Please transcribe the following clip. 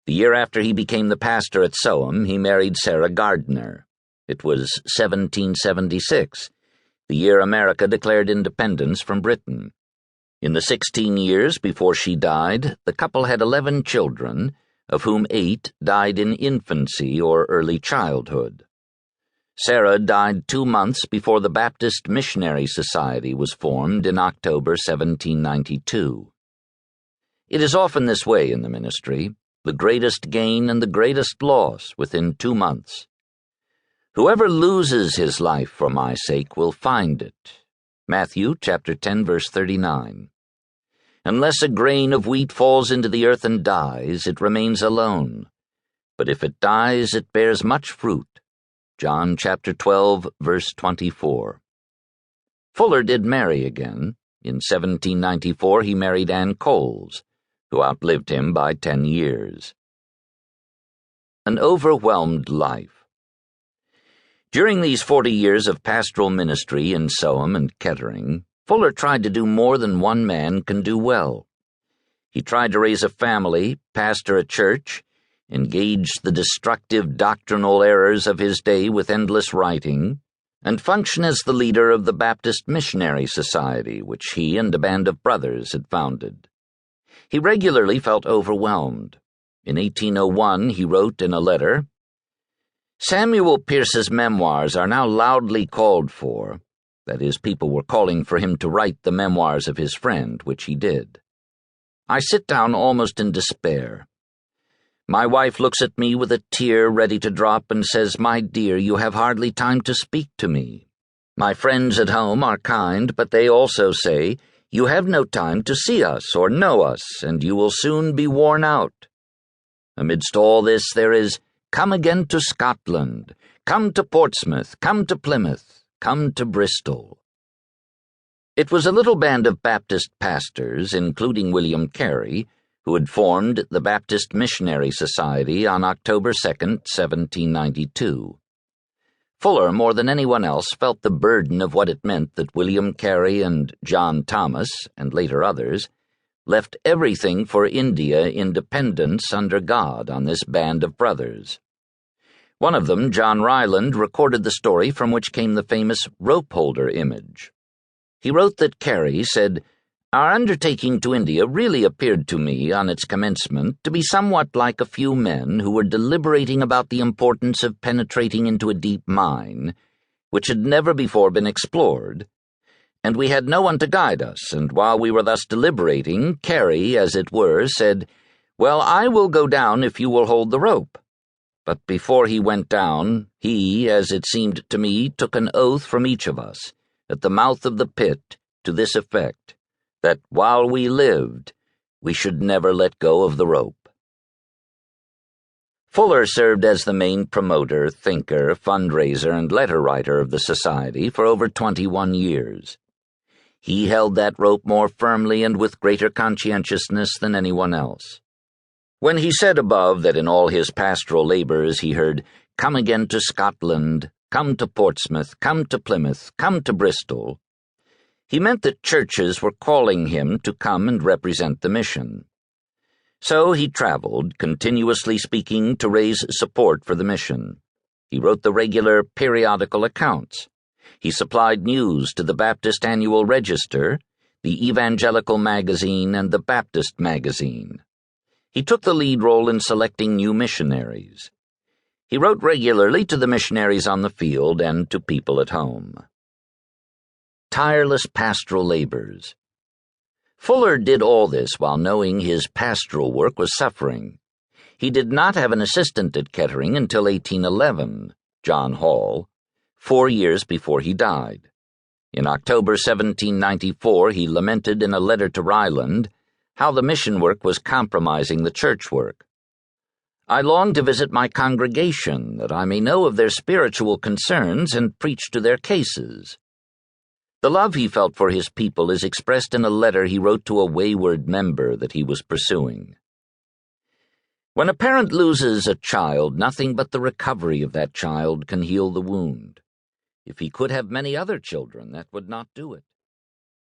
The year after he became the pastor at Soham, he married Sarah Gardner. It was 1776, the year America declared independence from Britain. In the 16 years before she died, the couple had 11 children, of whom 8 died in infancy or early childhood. Sarah died 2 months before the Baptist Missionary Society was formed in October 1792. It is often this way in the ministry, the greatest gain and the greatest loss within 2 months. Whoever loses his life for my sake will find it. Matthew chapter 10, verse 39. Unless a grain of wheat falls into the earth and dies, it remains alone. But if it dies, it bears much fruit. John chapter 12, verse 24. Fuller did marry again. In 1794 he married Ann Coles, who outlived him by 10 years. An overwhelmed life. During these 40 years of pastoral ministry in Soham and Kettering, Fuller tried to do more than one man can do well. He tried to raise a family, pastor a church, engage the destructive doctrinal errors of his day with endless writing, and function as the leader of the Baptist Missionary Society, which he and a band of brothers had founded. He regularly felt overwhelmed. In 1801 he wrote in a letter, "Samuel Pierce's memoirs are now loudly called for." That is, people were calling for him to write the memoirs of his friend, which he did. "I sit down almost in despair. My wife looks at me with a tear ready to drop and says, 'My dear, you have hardly time to speak to me.' My friends at home are kind, but they also say, 'You have no time to see us or know us, and you will soon be worn out.' Amidst all this there is, 'Come again to Scotland, come to Portsmouth, come to Plymouth, come to Bristol.'" It was a little band of Baptist pastors, including William Carey, who had formed the Baptist Missionary Society on October 2, 1792. Fuller, more than anyone else, felt the burden of what it meant that William Carey and John Thomas, and later others, left everything for India independence under God on this band of brothers. One of them, John Ryland, recorded the story from which came the famous rope-holder image. He wrote that Carey said, "Our undertaking to India really appeared to me, on its commencement, to be somewhat like a few men who were deliberating about the importance of penetrating into a deep mine, which had never before been explored, and we had no one to guide us, and while we were thus deliberating, Carey, as it were, said, 'Well, I will go down if you will hold the rope.' But before he went down, he, as it seemed to me, took an oath from each of us, at the mouth of the pit, to this effect, that while we lived, we should never let go of the rope." Fuller served as the main promoter, thinker, fundraiser, and letter writer of the society for over 21 years. He held that rope more firmly and with greater conscientiousness than anyone else. When he said above that in all his pastoral labors he heard, "Come again to Scotland, come to Portsmouth, come to Plymouth, come to Bristol," he meant that churches were calling him to come and represent the mission. So he traveled, continuously speaking to raise support for the mission. He wrote the regular periodical accounts. He supplied news to the Baptist Annual Register, the Evangelical Magazine, and the Baptist Magazine. He took the lead role in selecting new missionaries. He wrote regularly to the missionaries on the field and to people at home. Tireless pastoral labors. Fuller did all this while knowing his pastoral work was suffering. He did not have an assistant at Kettering until 1811, John Hall, 4 years before he died. In October 1794 he lamented in a letter to Ryland how the mission work was compromising the church work. "I long to visit my congregation, that I may know of their spiritual concerns and preach to their cases." The love he felt for his people is expressed in a letter he wrote to a wayward member that he was pursuing. When a parent loses a child, nothing but the recovery of that child can heal the wound. If he could have many other children, that would not do it.